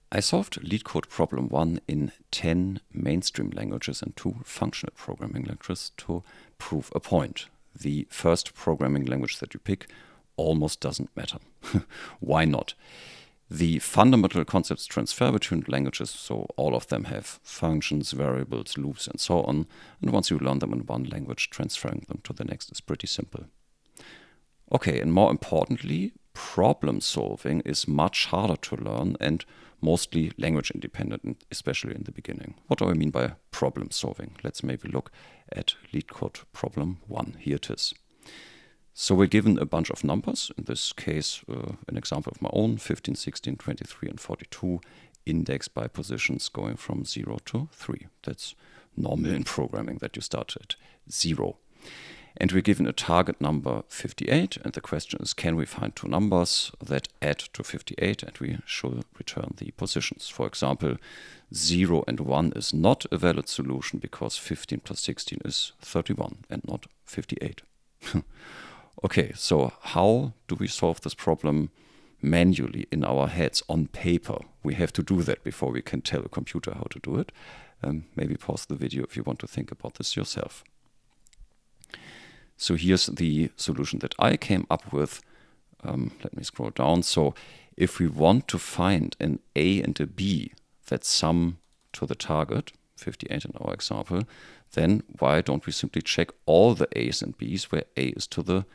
I solved LeetCode problem 1 in 10 mainstream languages and 2 functional programming languages to prove a point. The first programming language that you pick almost doesn't matter. Why not? The fundamental concepts transfer between languages, so all of them have functions, variables, loops, and so on. And once you learn them in one language, transferring them to the next is pretty simple. Okay, and more importantly, problem solving is much harder to learn and mostly language independent, especially in the beginning. What do I mean by problem solving? Let's maybe look at LeetCode problem 1. Here it is. So we're given a bunch of numbers, in this case an example of my own, 15, 16, 23 and 42, indexed by positions going from 0 to 3. That's normal in programming, that you start at 0. And we're given a target number 58, and the question is, can we find two numbers that add to 58, and we should return the positions. For example, 0 and 1 is not a valid solution because 15 plus 16 is 31 and not 58. Okay, so how do we solve this problem manually in our heads on paper? We have to do that before we can tell a computer how to do it. Maybe pause the video if you want to think about this yourself. So here's the solution that I came up with. Let me scroll down. So if we want to find an A and a B that sum to the target, 58 in our example, then why don't we simply check all the A's and B's where A is to the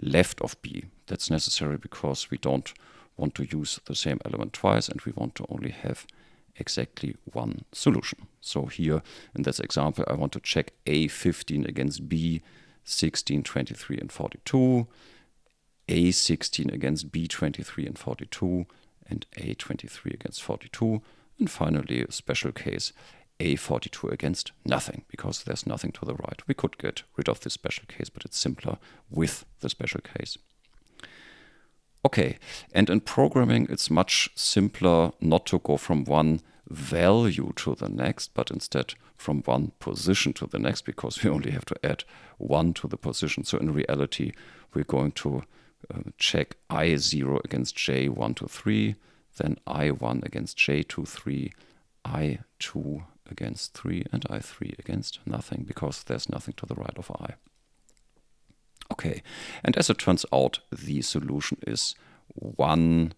left of B? That's necessary because we don't want to use the same element twice and we want to only have exactly one solution. So here in this example, I want to check A15 against B16, 23 and 42, A16 against B23 and 42, and A23 against 42, and finally a special case, A42 against nothing, because there's nothing to the right. We could get rid of this special case, but it's simpler with the special case. Okay, and in programming it's much simpler not to go from one value to the next, but instead from one position to the next, because we only have to add 1 to the position. So in reality, we're going to check I0 against J1 to 3, then I1 against J2, 3, I2 against 3, and I3 against nothing, because there's nothing to the right of I. Okay, and as it turns out, the solution is 1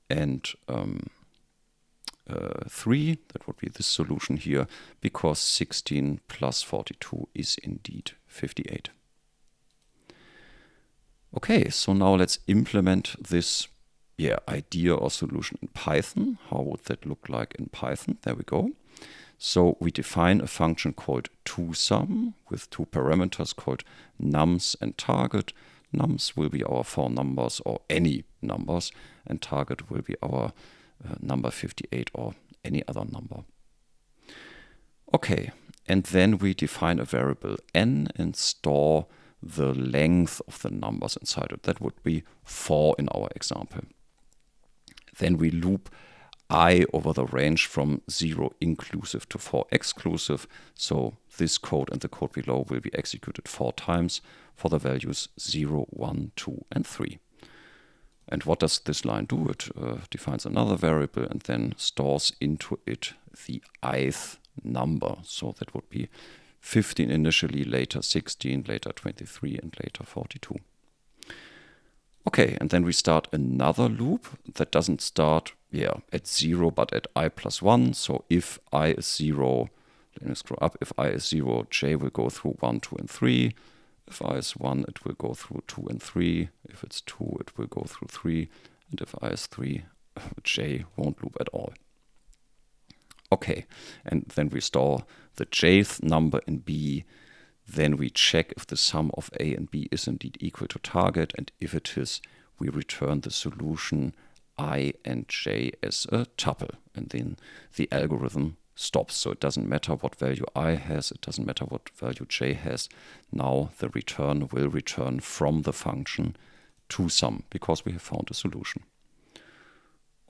and 3. That would be this solution here, because 16 plus 42 is indeed 58. Okay, so now let's implement this idea or solution in Python. How would that look like in Python? There we go. So we define a function called toSum with 2 parameters called nums and target. Nums will be our 4 numbers or any numbers, and target will be our number 58 or any other number. Okay, and then we define a variable n and store the length of the numbers inside it. That would be 4 in our example. Then we loop I over the range from 0 inclusive to 4 exclusive. So this code and the code below will be executed 4 times for the values 0, 1, 2, and 3. And what does this line do? It defines another variable and then stores into it the ith number. So that would be 15 initially, later 16, later 23, and later 42. Okay, and then we start another loop that doesn't start at 0, but at I plus 1. So if I is 0, let me scroll up, if I is 0, j will go through 1, 2, and 3. If I is 1, it will go through 2 and 3. If it's 2, it will go through 3. And if I is 3, j won't loop at all. Okay, and then we store the jth number in B. Then we check if the sum of A and B is indeed equal to target. And if it is, we return the solution I and j as a tuple. And then the algorithm stops. So it doesn't matter what value I has, it doesn't matter what value j has. Now the return will return from the function toSum, because we have found a solution.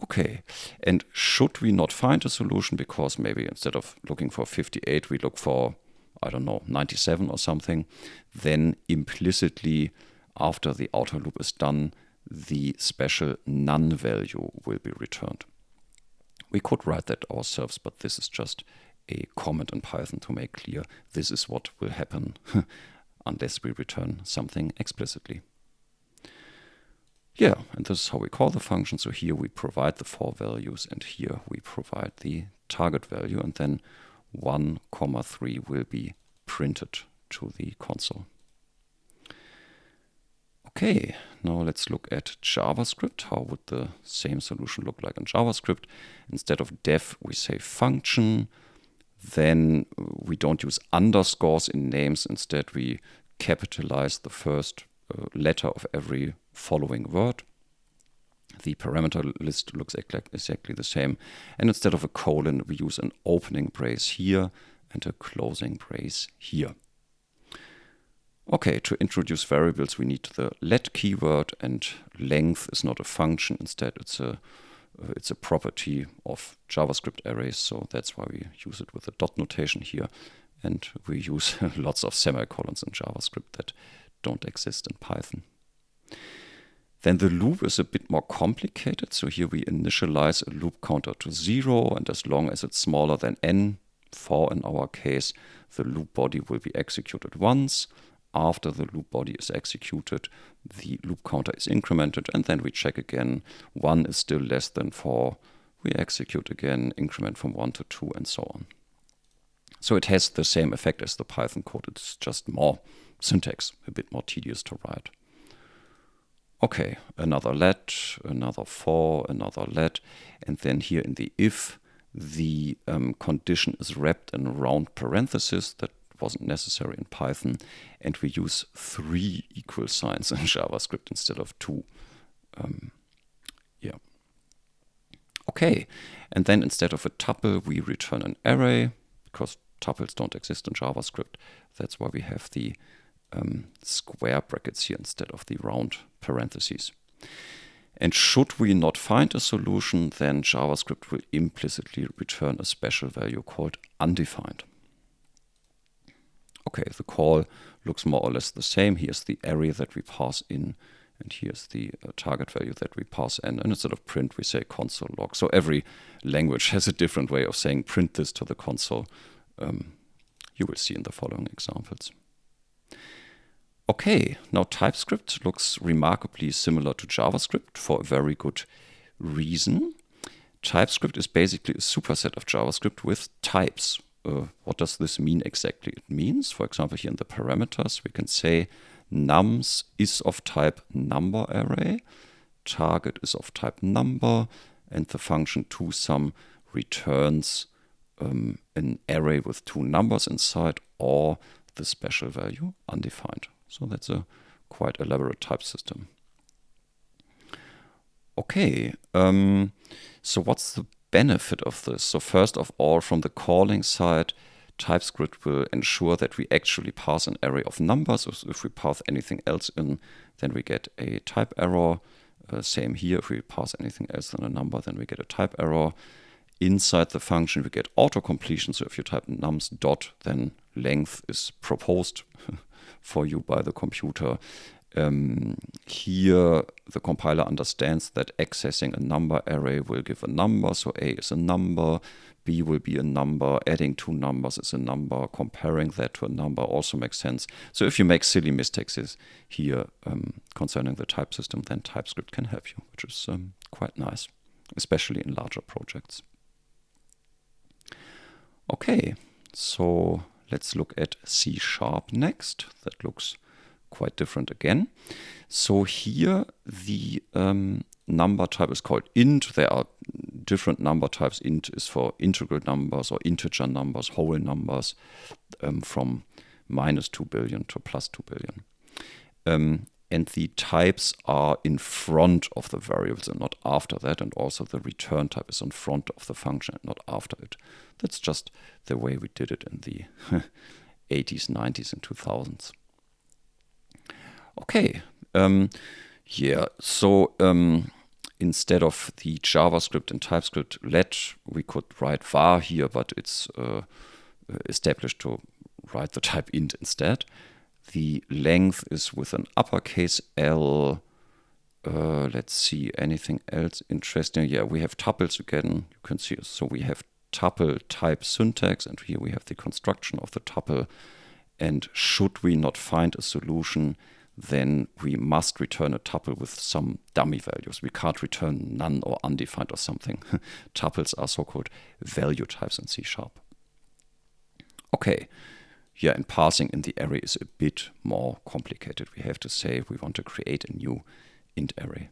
Okay, and should we not find a solution because maybe instead of looking for 58, we look for, I don't know, 97 or something, then implicitly after the outer loop is done, the special none value will be returned. We could write that ourselves, but this is just a comment in Python to make clear this is what will happen unless we return something explicitly. Yeah, and this is how we call the function. So here we provide the 4 values, and here we provide the target value, and then 1, 3 will be printed to the console. Okay, now let's look at JavaScript. How would the same solution look like in JavaScript? Instead of def, we say function. Then we don't use underscores in names. Instead, we capitalize the first letter of every following word. The parameter list looks exactly the same. And instead of a colon, we use an opening brace here and a closing brace here. Okay, to introduce variables, we need the let keyword, and length is not a function. Instead, it's a property of JavaScript arrays, so that's why we use it with the dot notation here. And we use lots of semicolons in JavaScript that don't exist in Python. Then the loop is a bit more complicated. So here we initialize a loop counter to 0, and as long as it's smaller than n, 4 in our case, the loop body will be executed once. After the loop body is executed, the loop counter is incremented, and then we check again. 1 is still less than 4. We execute again, increment from 1 to 2, and so on. So it has the same effect as the Python code. It's just more syntax, a bit more tedious to write. Okay, another let, another for, another let, and then here in the if, the condition is wrapped in round parentheses. That wasn't necessary in Python, and we use 3 equal signs in JavaScript instead of 2. Yeah. Okay, and then instead of a tuple, we return an array, because tuples don't exist in JavaScript. That's why we have the square brackets here instead of the round parentheses. And should we not find a solution, then JavaScript will implicitly return a special value called undefined. Okay, the call looks more or less the same. Here's the array that we pass in, and here's the target value that we pass in. And instead of print, we say console log. So every language has a different way of saying print this to the console. You will see in the following examples. Okay, now TypeScript looks remarkably similar to JavaScript for a very good reason. TypeScript is basically a superset of JavaScript with types. What does this mean exactly? It means, for example, here in the parameters, we can say nums is of type number array, target is of type number, and the function toSum returns an array with 2 numbers inside, or the special value undefined. So that's a quite elaborate type system. Okay, so what's the benefit of this? So first of all, from the calling side, TypeScript will ensure that we actually pass an array of numbers. If we pass anything else in, then we get a type error. Same here, if we pass anything else than a number, then we get a type error. Inside the function, we get auto-completion. So if you type nums dot, then length is proposed for you by the computer. Here, the compiler understands that accessing a number array will give a number. So A is a number, B will be a number, adding 2 numbers is a number, comparing that to a number also makes sense. So if you make silly mistakes here concerning the type system, then TypeScript can help you, which is quite nice, especially in larger projects. Okay, so let's look at C# next. That looks quite different again. So here the number type is called int. There are different number types. Int is for integral numbers or integer numbers, whole numbers, from -2 billion to +2 billion. And the types are in front of the variables and not after that. And also the return type is in front of the function and not after it. That's just the way we did it in the 80s, 90s, and 2000s. Okay, yeah, so instead of the JavaScript and TypeScript let, we could write var here, but it's established to write the type int instead. The length is with an uppercase L. let's see, anything else interesting? Yeah, we have tuples again. You can see, so we have tuple type syntax, and here we have the construction of the tuple. And should we not find a solution, then we must return a tuple with some dummy values. We can't return none or undefined or something. Tuples are so-called value types in C#. Okay. Yeah, and parsing in the array is a bit more complicated. We have to say we want to create a new int array.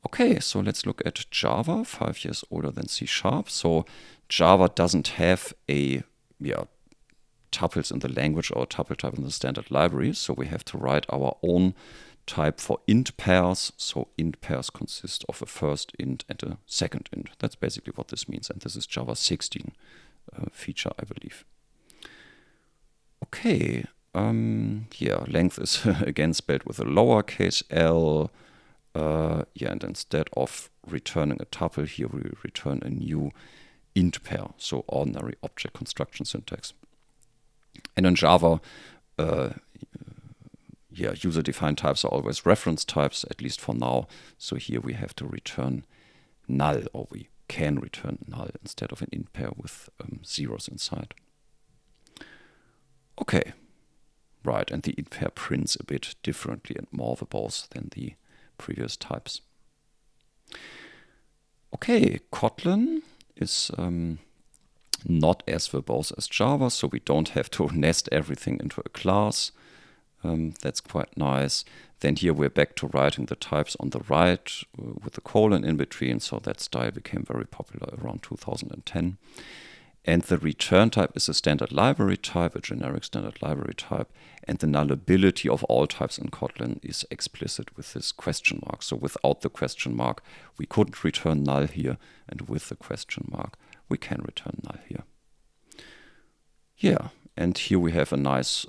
Okay, so let's look at Java, 5 years older than C#. So Java doesn't have a tuples in the language or tuple type in the standard library. So we have to write our own type for int pairs. So int pairs consist of a first int and a second int. That's basically what this means. And this is Java 16 feature, I believe. Okay, yeah, length is again spelled with a lowercase l. Yeah, and instead of returning a tuple, here we return a new int pair, so ordinary object construction syntax. And in Java, yeah, user-defined types are always reference types, at least for now. So here we have to return null, or we can return null instead of an int pair with zeros inside. Okay, right, and the int pair prints a bit differently and more verbose than the previous types. Okay, Kotlin is not as verbose as Java, so we don't have to nest everything into a class. That's quite nice. Then here we're back to writing the types on the right with the colon in between, so that style became very popular around 2010. And the return type is a standard library type, a generic standard library type, and the nullability of all types in Kotlin is explicit with this question mark. So without the question mark, we couldn't return null here, and with the question mark, we can return null here. Yeah, and here we have a nice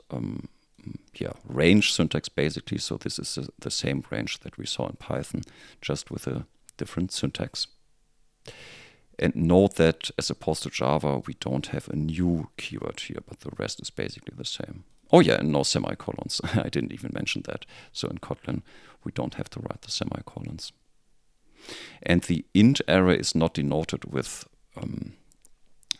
range syntax basically. So this is the same range that we saw in Python, just with a different syntax. And note that as opposed to Java, we don't have a new keyword here, but the rest is basically the same. Oh yeah, and no semicolons. I didn't even mention that. So in Kotlin, we don't have to write the semicolons. And the int array is not denoted with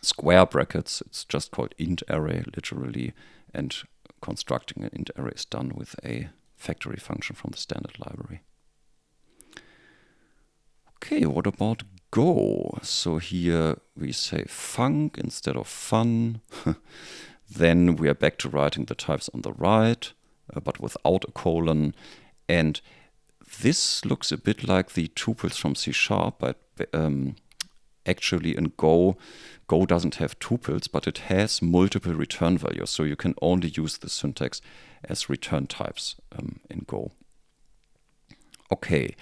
square brackets. It's just called int array, literally. And constructing an int array is done with a factory function from the standard library. Okay, what about Go? So here we say func instead of fun. Then we are back to writing the types on the right, but without a colon. And this looks a bit like the tuples from C#, but actually in Go doesn't have tuples, but it has multiple return values. So you can only use the syntax as return types in Go. Okay,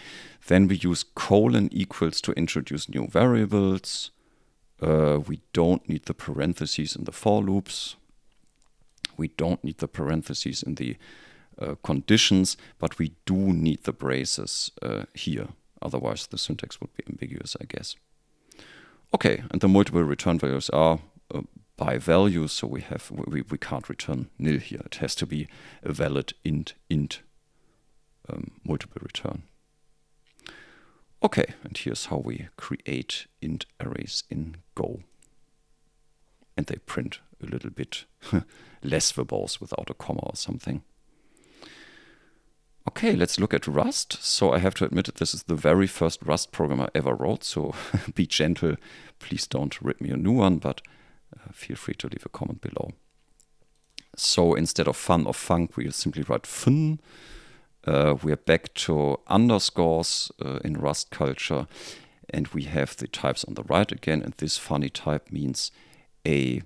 then we use colon equals to introduce new variables. We don't need the parentheses in the for loops. We don't need the parentheses in the conditions, but we do need the braces here. Otherwise, the syntax would be ambiguous, I guess. Okay, and the multiple return values are by value, so we can't return nil here. It has to be a valid int multiple return. Okay, and here's how we create int arrays in Go. And they print a little bit less verbose without a comma or something. Okay, let's look at Rust. So I have to admit that this is the very first Rust program I ever wrote, so be gentle. Please don't rip me a new one, but feel free to leave a comment below. So instead of fun or func, we simply write fun. We are back to underscores in Rust culture, and we have the types on the right again, and this funny type means a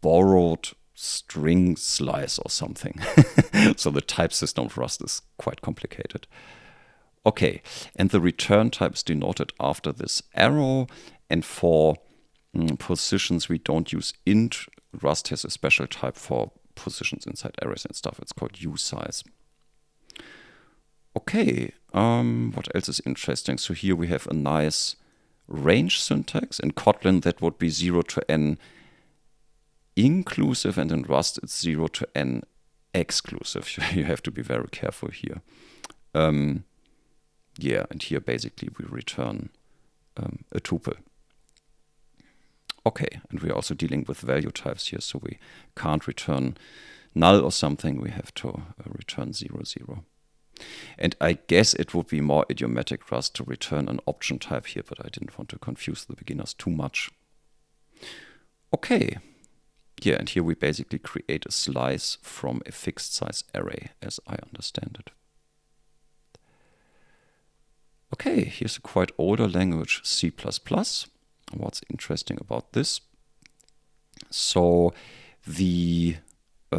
borrowed string slice or something. So the type system of Rust is quite complicated. Okay, and the return type is denoted after this arrow, and for positions we don't use int. Rust has a special type for positions inside arrays and stuff. It's called usize. Okay, what else is interesting? So here we have a nice range syntax. In Kotlin, that would be 0 to n inclusive, and in Rust, it's 0 to n exclusive. You have to be very careful here. Yeah, and here basically we return a tuple. Okay, and we're also dealing with value types here, so we can't return null or something. We have to return 0, 0. And I guess it would be more idiomatic for us to return an option type here, but I didn't want to confuse the beginners too much. Okay. Yeah, and here we basically create a slice from a fixed size array, as I understand it. Okay, here's a quite older language, C++. What's interesting about this? So the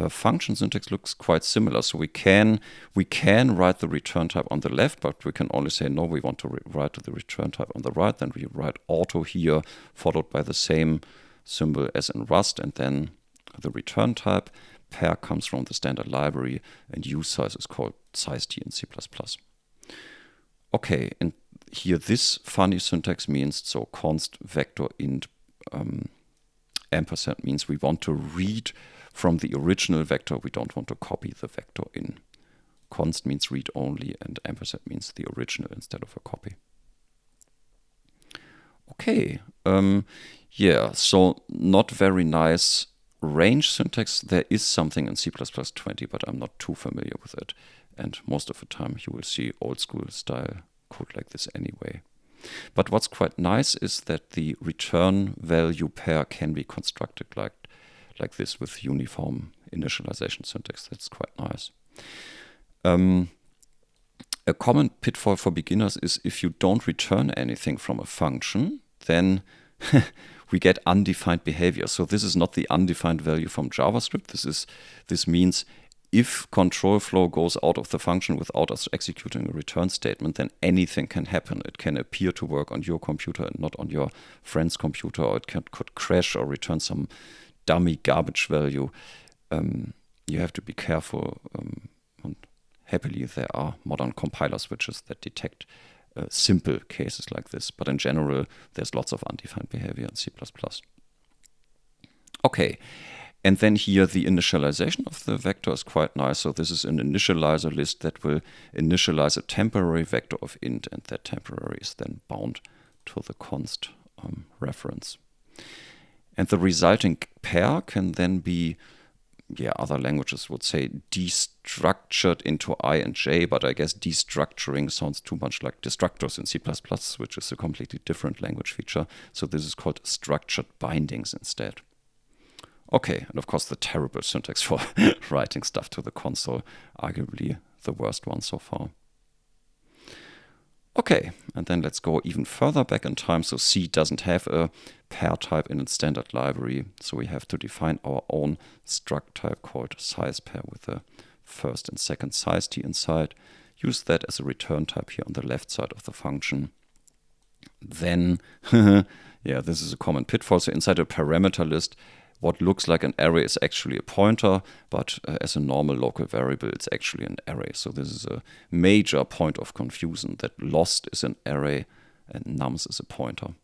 function syntax looks quite similar. So we can write the return type on the left, but we can only say, no, we want to write the return type on the right. Then we write auto here, followed by the same symbol as in Rust, and then the return type. Pair comes from the standard library, and use size is called size_t in C++. Okay, and here this funny syntax means, so const vector int ampersand means we want to read from the original vector. We don't want to copy the vector in. Const means read only, and ampersand means the original instead of a copy. Okay, yeah, so not very nice range syntax. There is something in C++20, but I'm not too familiar with it. And most of the time you will see old school style code like this anyway. But what's quite nice is that the return value pair can be constructed like this with uniform initialization syntax. That's quite nice. A common pitfall for beginners is if you don't return anything from a function, then we get undefined behavior. So this is not the undefined value from JavaScript. This means if control flow goes out of the function without us executing a return statement, then anything can happen. It can appear to work on your computer and not on your friend's computer, or it could crash or return some dummy garbage value. You have to be careful. And happily, there are modern compiler switches that detect simple cases like this. But in general, there's lots of undefined behavior in C++. Okay. And then here the initialization of the vector is quite nice. So this is an initializer list that will initialize a temporary vector of int, and that temporary is then bound to the const reference. And the resulting pair can then be, other languages would say destructured into I and J, but I guess destructuring sounds too much like destructors in C++, which is a completely different language feature. So this is called structured bindings instead. Okay, and of course the terrible syntax for writing stuff to the console, arguably the worst one so far. Okay, and then let's go even further back in time. So C doesn't have a pair type in its standard library, so we have to define our own struct type called size pair with a first and second size_t inside. Use that as a return type here on the left side of the function. Then, this is a common pitfall. So inside a parameter list, what looks like an array is actually a pointer, but as a normal local variable, it's actually an array. So this is a major point of confusion, that lost is an array and nums is a pointer.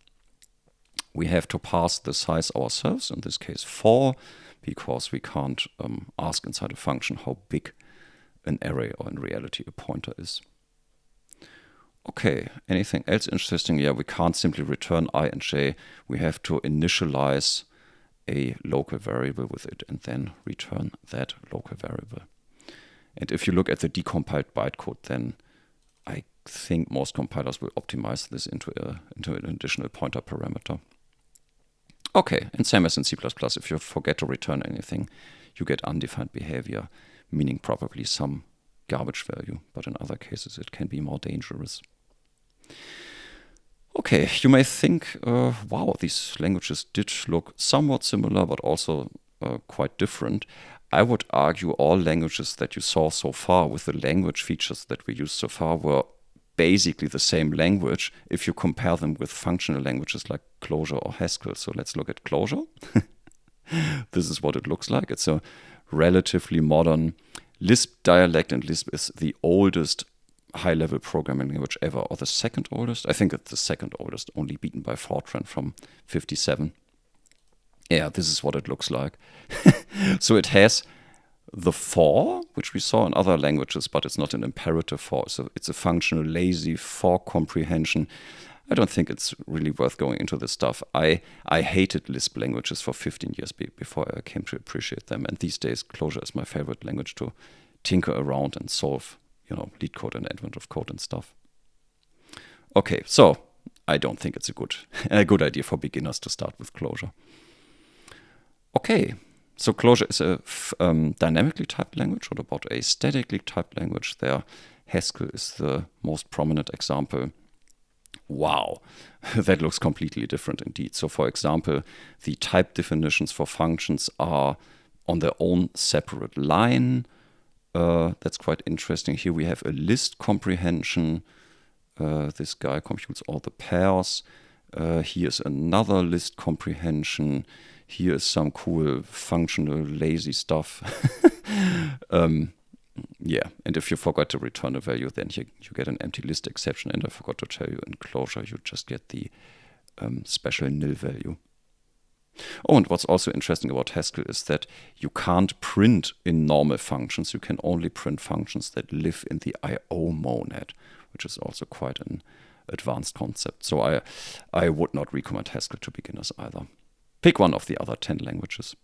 We have to pass the size ourselves, in this case 4, because we can't ask inside a function how big an array, or in reality a pointer, is. Okay, anything else interesting? Yeah, we can't simply return I and j. We have to initialize a local variable with it and then return that local variable. And if you look at the decompiled bytecode, then I think most compilers will optimize this into an additional pointer parameter. Okay, and same as in C++, if you forget to return anything, you get undefined behavior, meaning probably some garbage value, but in other cases it can be more dangerous. Okay, you may think, wow, these languages did look somewhat similar, but also quite different. I would argue all languages that you saw so far with the language features that we used so far were basically the same language if you compare them with functional languages like Clojure or Haskell. So let's look at Clojure. This is what it looks like. It's a relatively modern Lisp dialect, and Lisp is the oldest high-level programming language ever, or the second oldest. I think it's the second oldest, only beaten by Fortran from 57. Yeah, this is what it looks like. So it has the for, which we saw in other languages, but it's not an imperative for. So it's a functional, lazy for comprehension. I don't think it's really worth going into this stuff. I hated Lisp languages for 15 years before I came to appreciate them. And these days, Clojure is my favorite language to tinker around and solve, LeetCode and advent of Kotlin stuff. Okay, so I don't think it's a good idea for beginners to start with Clojure. Okay, so Clojure is a dynamically typed language. What about a statically typed language? There, Haskell is the most prominent example. Wow, that looks completely different indeed. So for example, the type definitions for functions are on their own separate line. That's quite interesting. Here we have a list comprehension. This guy computes all the pairs. Here's another list comprehension. Here is some cool functional lazy stuff. Yeah, and if you forgot to return a value, then you get an empty list exception. And I forgot to tell you, in Clojure, you just get the special nil value. Oh, and what's also interesting about Haskell is that you can't print in normal functions. You can only print functions that live in the I/O monad, which is also quite an advanced concept. So I would not recommend Haskell to beginners either. Pick one of the other 10 languages.